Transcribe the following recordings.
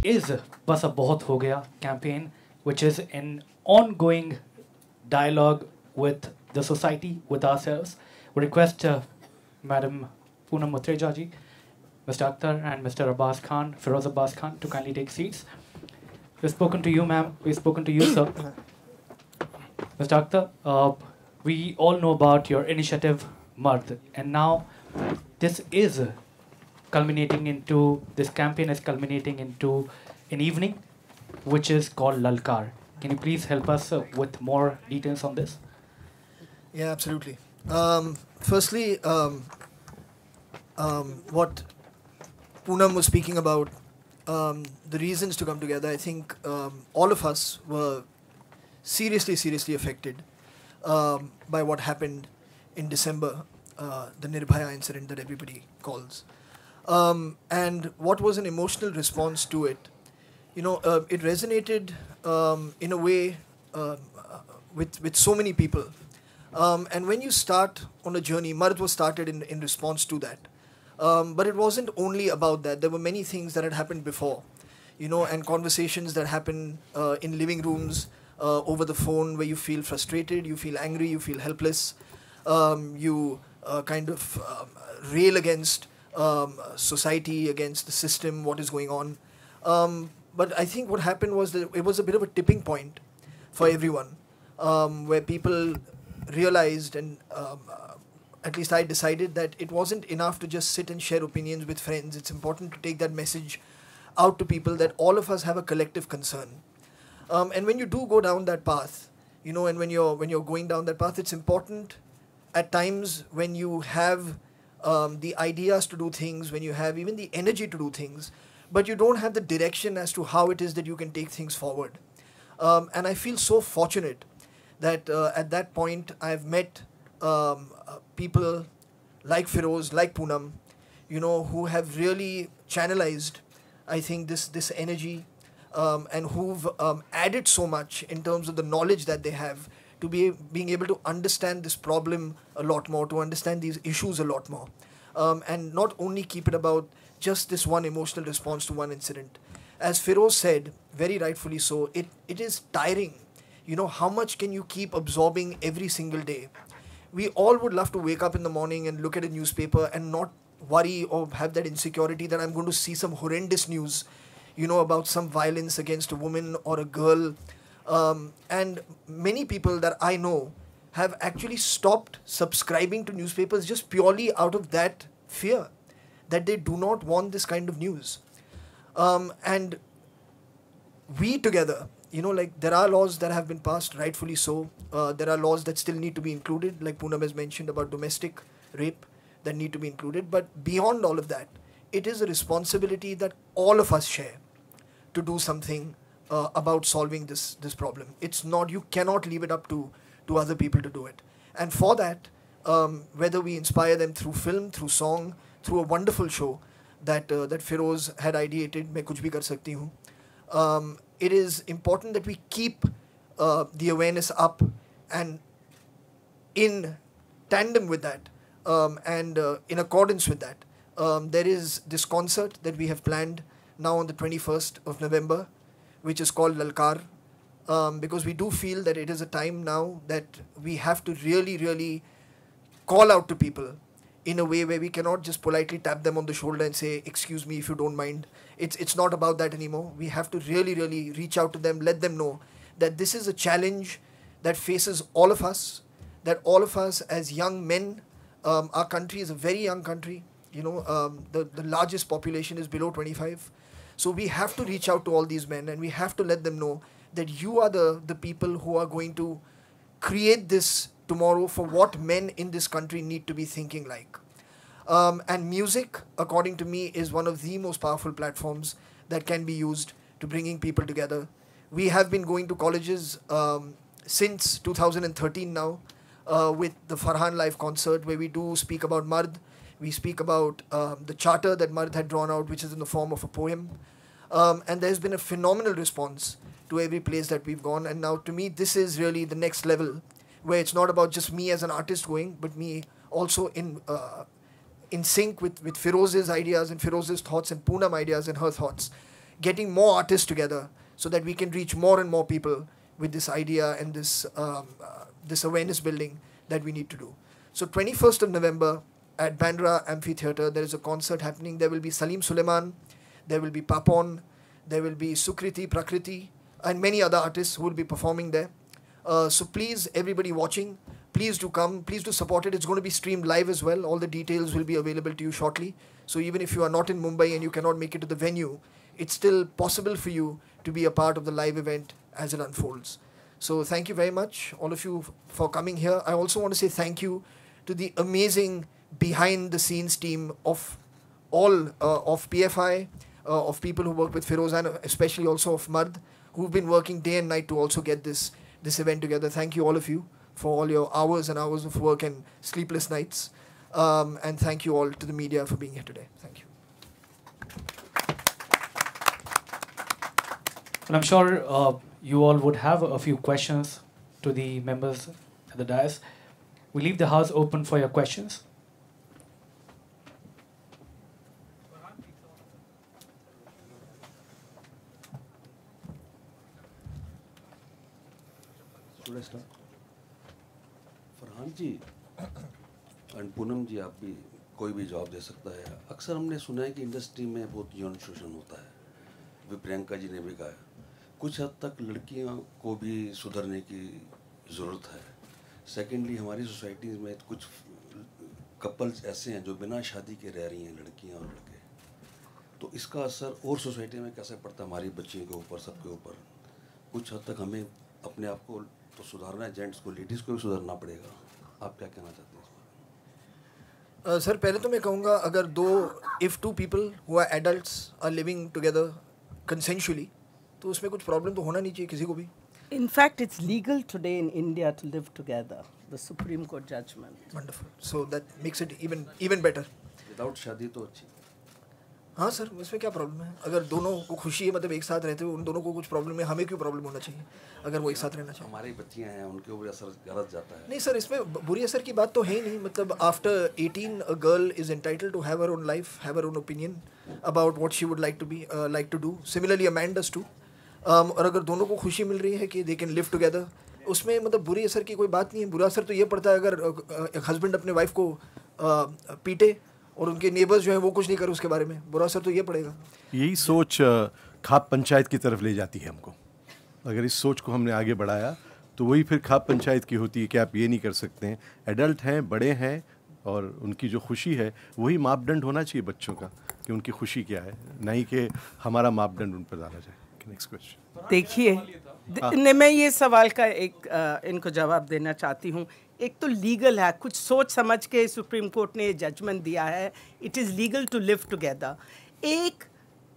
is Bas Ab Bahut Ho Gaya campaign, which is an ongoing dialogue with the society, with ourselves. We request Madam Poonam Mutreja ji, Mr. Akhtar and Mr. Abbas Khan, Feroz Abbas Khan, to kindly take seats. We've spoken to you, ma'am. We've spoken to you, sir. Mr. Akhtar, we all know about your initiative, Mard, and now this is culminating into, this campaign is culminating into an evening which is called Lalkar. Can you please help us with more details on this? Yeah, absolutely. Firstly, what Poonam was speaking about, the reasons to come together, I think all of us were seriously affected by what happened in December, the Nirbhaya incident that everybody calls. And what was an emotional response to it? It resonated in a way with so many people. And when you start on a journey, Mard was started in response to that. But it wasn't only about that. There were many things that had happened before, and conversations that happen in living rooms, over the phone, where you feel frustrated, you feel angry, you feel helpless, you kind of rail against society, against the system, what is going on. But I think what happened was that it was a bit of a tipping point for everyone, where people realized, and at least I decided, that it wasn't enough to just sit and share opinions with friends. It's important to take that message out to people that all of us have a collective concern. And when you do go down that path, and when you're going down that path, it's important at times when you have the ideas to do things, when you have even the energy to do things, but you don't have the direction as to how it is that you can take things forward. And I feel so fortunate that at that point I've met people like Feroz, like Poonam, who have really channelized, I think, this energy, and who've added so much in terms of the knowledge that they have to being able to understand this problem a lot more, to understand these issues a lot more, and not only keep it about just this one emotional response to one incident. As Feroz said, very rightfully so, it is tiring. How much can you keep absorbing every single day? We all would love to wake up in the morning and look at a newspaper and not worry or have that insecurity that I'm going to see some horrendous news, about some violence against a woman or a girl. And many people that I know have actually stopped subscribing to newspapers just purely out of that fear, that they do not want this kind of news. And we together, there are laws that have been passed, rightfully so. There are laws that still need to be included, like Poonam has mentioned about domestic rape, that need to be included. But beyond all of that, it is a responsibility that all of us share to do something about solving this problem. It's not, you cannot leave it up to other people to do it. And for that, whether we inspire them through film, through song, through a wonderful show that Feroz had ideated, Main Kuch Bhi Kar Sakti Hoon, it is important that we keep the awareness up, and in tandem with that, and in accordance with that, there is this concert that we have planned now on the 21st of November, which is called Lalkar, because we do feel that it is a time now that we have to really call out to people in a way where we cannot just politely tap them on the shoulder and say, excuse me if you don't mind. It's not about that anymore. We have to really reach out to them, let them know that this is a challenge that faces all of us, that all of us as young men, our country is a very young country, the largest population is below 25. So we have to reach out to all these men, and we have to let them know that you are the people who are going to create this tomorrow for what men in this country need to be thinking like. And music, according to me, is one of the most powerful platforms that can be used to bringing people together. We have been going to colleges since 2013 now, with the Farhan live concert, where we do speak about Mard. We speak about the charter that Mard had drawn out, which is in the form of a poem. And there's been a phenomenal response to every place that we've gone. And now, to me, this is really the next level, where it's not about just me as an artist going, but me also in sync with Feroz's ideas and Feroz's thoughts and Poonam ideas and her thoughts, getting more artists together so that we can reach more and more people with this idea and this awareness building that we need to do. So 21st of November at Bandra Amphitheatre, there is a concert happening. There will be Salim Suleiman, there will be Papon, there will be Sukriti, Prakriti, and many other artists who will be performing there. So please, everybody watching, please do come, please do support it. It's going to be streamed live as well. All the details will be available to you shortly. So even if you are not in Mumbai and you cannot make it to the venue, it's still possible for you to be a part of the live event as it unfolds. So thank you very much, all of you, for coming here. I also want to say thank you to the amazing behind-the-scenes team of all of PFI, of people who work with Feroz, and especially also of Mard, who've been working day and night to also get this event together. Thank you, all of you, for all your hours and hours of work and sleepless nights. And thank you all to the media for being here today. Thank you. And I'm sure you all would have a few questions to the members at the dais. We leave the house open for your questions. Farhan ji and Poonam ji, आप भी कोई भी जवाब दे सकता है। अक्सर हमने सुना है कि इंडस्ट्री में बहुत यौन शोषण होता है, वे प्रियंका जी ने भी कहा, कुछ हद तक लड़कियों को भी सुधरने की ज़रूरत है। सेकेंडली, हमारी सोसाइटी में कुछ कपल्स ऐसे हैं जो बिना शादी के रह रही हैं, लड़कियां और लड़के, तो इसका असर और सोसाइटी में कैसे पड़ता है हमारी बच्चियों के ऊपर, सबके ऊपर। कुछ हद तक हमें अपने आप को तो सुधारना है, जेंट्स को, लेडीज़ को भी सुधारना पड़ेगा। आप क्या कहना चाहते हैं इस बारे में? सर, पहले तो मैं कहूँगा, अगर if two people who are adults are living together consensually, तो उसमें कुछ प्रॉब्लम तो होना नहीं चाहिए किसी को भी। In fact, it's legal today in India to live together. The Supreme Court judgment. Wonderful. So that makes it even better. Without शादी तो अच्छी। हाँ सर, उसमें क्या प्रॉब्लम है? अगर दोनों को खुशी है, मतलब एक साथ रहते हुए उन दोनों को कुछ प्रॉब्लम है, हमें क्यों प्रॉब्लम होना चाहिए अगर वो एक साथ रहना चाहिए? हमारी बच्चियाँ हैं, उनके ऊपर असर गलत जाता है। नहीं सर, इसमें बुरी असर की बात तो है ही नहीं। मतलब after 18 a girl is entitled to have her own life, have her own opinion about what she would like to do. Similarly, a man does too. और अगर दोनों को खुशी मिल रही है कि they can live together, उसमें मतलब बुरी असर की कोई बात नहीं है। बुरा असर तो ये पड़ता है अगर एक हस्बैंड अपने वाइफ को पीटे और उनके नेबर्स जो है वो कुछ नहीं करे उसके बारे में, बुरा असर तो ये पड़ेगा। यही सोच खाप पंचायत की तरफ ले जाती है हमको। अगर इस सोच को हमने आगे बढ़ाया तो वही फिर खाप पंचायत की होती है कि आप ये नहीं कर सकते हैं। एडल्ट हैं, बड़े हैं, और उनकी जो खुशी है वही मापदंड होना चाहिए बच्चों का, कि उनकी खुशी क्या है, नहीं कि हमारा मापदंड उन पर डाला जाए। Next question. देखिए, मैं ये सवाल का एक इनको जवाब देना चाहती हूँ। एक तो लीगल है, कुछ सोच समझ के सुप्रीम कोर्ट ने जजमेंट दिया है, it is legal to live together. एक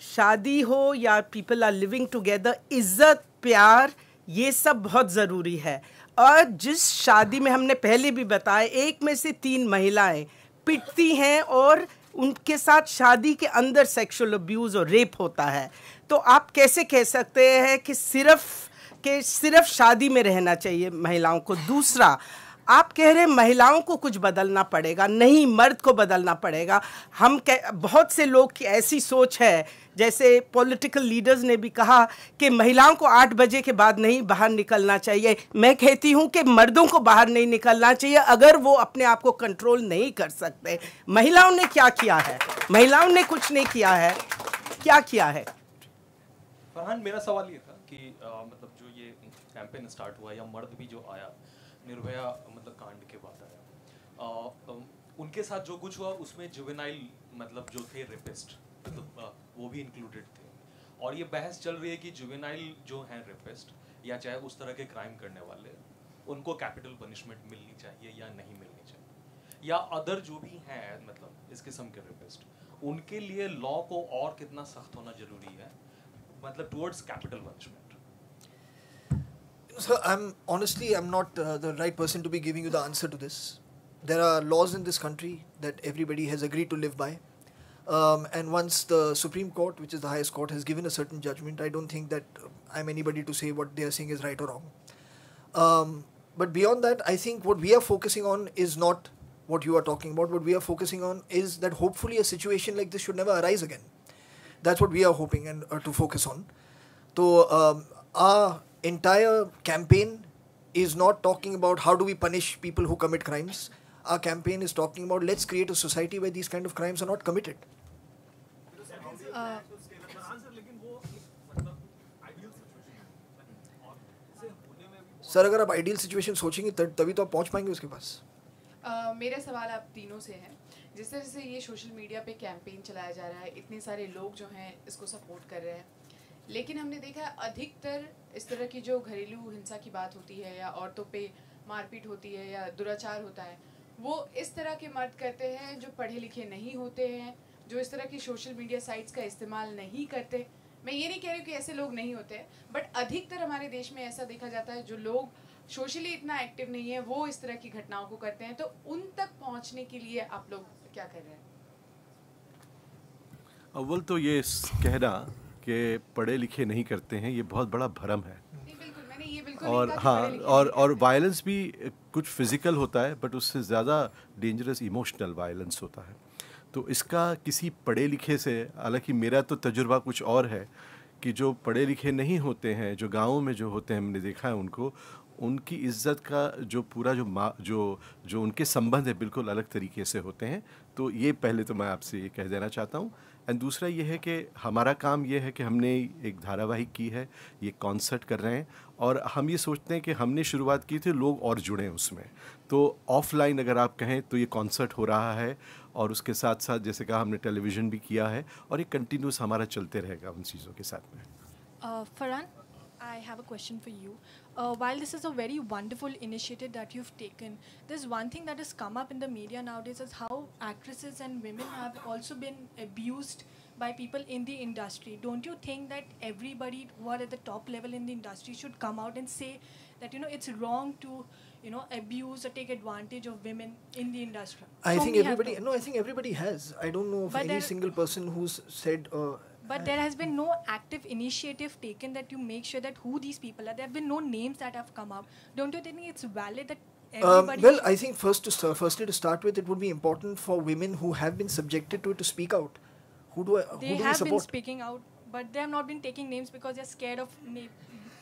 शादी हो या पीपल आर लिविंग टुगेदर, इज़्ज़त, प्यार, ये सब बहुत ज़रूरी है। और जिस शादी में हमने पहले भी बताया, एक में से 3 महिलाएं पिटती हैं और उनके साथ शादी के अंदर सेक्सुअल अब्यूज़ और रेप होता है, तो आप कैसे कह सकते हैं कि सिर्फ शादी में रहना चाहिए महिलाओं को? दूसरा, आप कह रहे हैं महिलाओं को कुछ बदलना पड़ेगा, नहीं, मर्द को बदलना पड़ेगा। बहुत से लोग की ऐसी सोच है, जैसे पॉलिटिकल लीडर्स ने भी कहा कि महिलाओं को 8 बजे के बाद नहीं बाहर निकलना चाहिए। मैं कहती हूं कि मर्दों को बाहर नहीं निकलना चाहिए अगर वो अपने आप को कंट्रोल नहीं कर सकते। महिलाओं ने क्या किया है? महिलाओं ने कुछ नहीं किया है। क्या किया है? फरहान, मेरा सवाल ये था कि मतलब जो ये कैंपेन स्टार्ट हुआ, या मर्द भी जो आया निर्भया मतलब कांड के बाद आया, उनके साथ जो कुछ हुआ उसमें जुवेनाइल मतलब जो थे रेपिस्ट, मतलब वो भी इंक्लूडेड थे, और ये बहस चल रही है कि जुवेनाइल जो हैं रेपिस्ट या चाहे उस तरह के क्राइम करने वाले, उनको कैपिटल पनिशमेंट मिलनी चाहिए या नहीं मिलनी चाहिए, या अदर जो भी हैं मतलब इस किस्म के रेपिस्ट, उनके लिए लॉ को और कितना सख्त होना जरूरी है, मतलब towards capital punishment. So I'm not the right person to be giving you the answer to this. There are laws in this country that everybody has agreed to live by. And once the Supreme Court, which is the highest court, has given a certain judgment, I don't think that I'm anybody to say what they are saying is right or wrong. But beyond that, I think what we are focusing on is not what you are talking about. What we are focusing on is that hopefully a situation like this should never arise again. That's what we are hoping and to focus on. So our entire campaign is not talking about how do we punish people who commit crimes. Our campaign is talking about let's create a society where these kind of crimes are not committed. Sir अगर आप ideal situation सोचेंगे तभी तो आप पहुंच पाएंगे उसके पास. मेरा सवाल आप तीनों से है. जिस तरह से ये सोशल मीडिया पे कैंपेन चलाया जा रहा है, इतने सारे लोग जो हैं इसको सपोर्ट कर रहे हैं, लेकिन हमने देखा है अधिकतर इस तरह की जो घरेलू हिंसा की बात होती है या औरतों पे मारपीट होती है या दुराचार होता है, वो इस तरह के मर्द करते हैं जो पढ़े लिखे नहीं होते हैं, जो इस तरह की सोशल मीडिया साइट्स का इस्तेमाल नहीं करते. मैं ये नहीं कह रही हूँ कि ऐसे लोग नहीं होते हैं, बट अधिकतर हमारे देश में ऐसा देखा जाता है जो लोग सोशली इतना एक्टिव नहीं है वो इस तरह की घटनाओं को करते हैं. तो उन तक पहुँचने के लिए आप लोग क्या कर रहे हैं? अव्वल तो ये कहना कि पढ़े लिखे नहीं करते हैं ये बहुत बड़ा भ्रम है. बिल्कुल, मैंने ये बिल्कुल और नहीं कहा कि हाँ पढ़े लिखे और वायलेंस भी कुछ फिजिकल होता है बट उससे ज़्यादा डेंजरस इमोशनल वायलेंस होता है. तो इसका किसी पढ़े लिखे से, हालांकि मेरा तो तजुर्बा कुछ और है कि जो पढ़े लिखे नहीं होते हैं, जो गाँव में जो होते हैं, हमने देखा है उनको, उनकी इज़्ज़त का जो पूरा जो उनके संबंध है बिल्कुल अलग तरीके से होते हैं. तो ये पहले तो मैं आपसे ये कह देना चाहता हूँ. एंड दूसरा ये है कि हमारा काम ये है कि हमने एक धारावाहिक की है, ये कॉन्सर्ट कर रहे हैं और हम ये सोचते हैं कि हमने शुरुआत की थी, लोग और जुड़े हैं उसमें. तो ऑफलाइन अगर आप कहें तो ये कॉन्सर्ट हो रहा है और उसके साथ साथ जैसे कहा हमने टेलीविज़न भी किया है और ये कंटिन्यूस हमारा चलते रहेगा उन चीज़ों के साथ में. Farhan, I have a question for you. While this is a very wonderful initiative that you've taken, there's one thing that has come up in the media nowadays is how actresses and women have also been abused by people in the industry. Don't you think that everybody who are at the top level in the industry should come out and say that, you know, it's wrong to, you know, abuse or take advantage of women in the industry? I So think many have everybody. done. No, I think everybody has. I don't know of But any there- single person who's said. But there has been no active initiative taken that you make sure that who these people are. There have been no names that have come out. Don't you think it's valid that everybody... Well, I think firstly to start with, it would be important for women who have been subjected to it to speak out. Who do They we have support? been speaking out, but they have not been taking names because they're scared of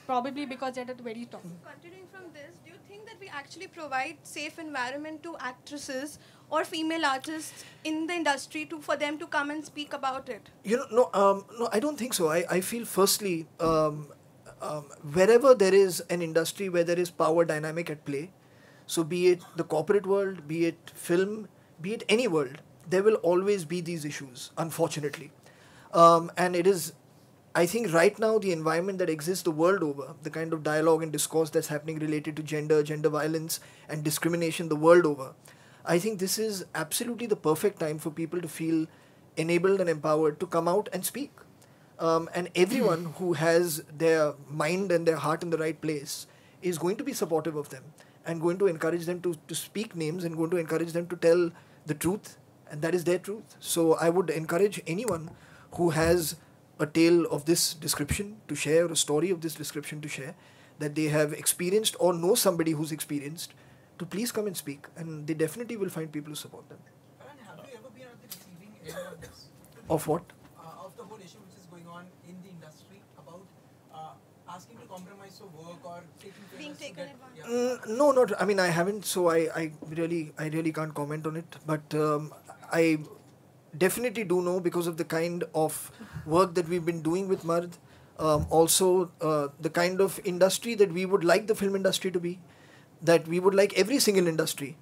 probably because they're at the very top. Continuing from this, do you think that we actually provide safe environment to actresses or female artists in the industry for them to come and speak about it? You know, no, I don't think so. I feel firstly, wherever there is an industry where there is power dynamic at play, so be it the corporate world, be it film, be it any world, there will always be these issues, unfortunately. And it is, I think right now the environment that exists the world over, the kind of dialogue and discourse that's happening related to gender violence and discrimination the world over, I think this is absolutely the perfect time for people to feel enabled and empowered to come out and speak. And everyone who has their mind and their heart in the right place is going to be supportive of them and going to encourage them to speak names and going to encourage them to tell the truth, and that is their truth. So I would encourage anyone who has a tale of this description to share, a story of this description to share, that they have experienced or know somebody who's experienced, to please come and speak, and they definitely will find people who support them. And have you ever been at the receiving end of this? Of what? Of the whole issue which is going on in the industry about asking to compromise for work or Being to taken get- advantage. yeah. No, not. I mean, I haven't. So I really can't comment on it. But I definitely do know because of the kind of work that we've been doing with Mard. Also, the kind of industry that we would like the film industry to be, that we would like every single industry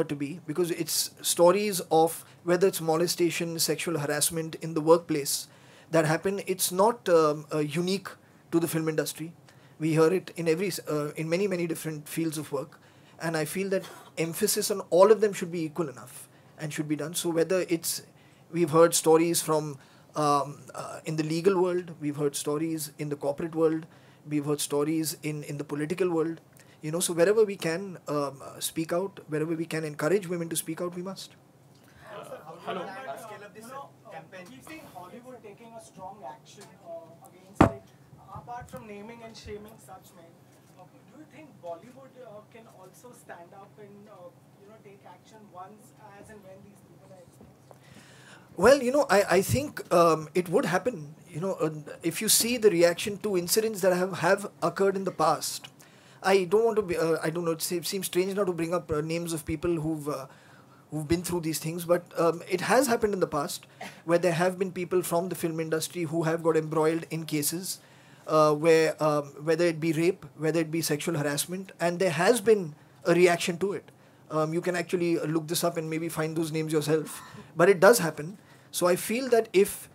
to be, because it's stories of whether it's molestation, sexual harassment in the workplace that happen. It's not unique to the film industry. We hear it in in many different fields of work, and I feel that emphasis on all of them should be equal enough and should be done. So whether it's, we've heard stories from in the legal world, we've heard stories in the corporate world, we've heard stories in the political world. You know, so wherever we can speak out, wherever we can encourage women to speak out, we must. Hello. We've seen Hollywood taking a strong action against it, apart from naming and shaming such men. Do you think Bollywood can also stand up and take action once as and when these people are exposed? Well, I think it would happen. If you see the reaction to incidents that have occurred in the past, I don't want to be, I don't know, it seems strange now to bring up names of people who've been through these things, but it has happened in the past where there have been people from the film industry who have got embroiled in cases where whether it be rape, whether it be sexual harassment, and there has been a reaction to it. You can actually look this up and maybe find those names yourself, but it does happen. So I feel that if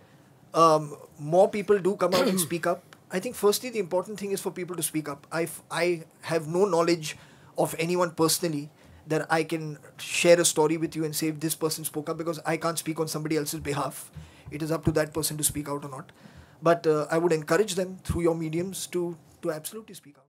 more people do come out and speak up, I think firstly the important thing is for people to speak up. I have no knowledge of anyone personally that I can share a story with you and say if this person spoke up, because I can't speak on somebody else's behalf. It is up to that person to speak out or not. But I would encourage them through your mediums to absolutely speak out.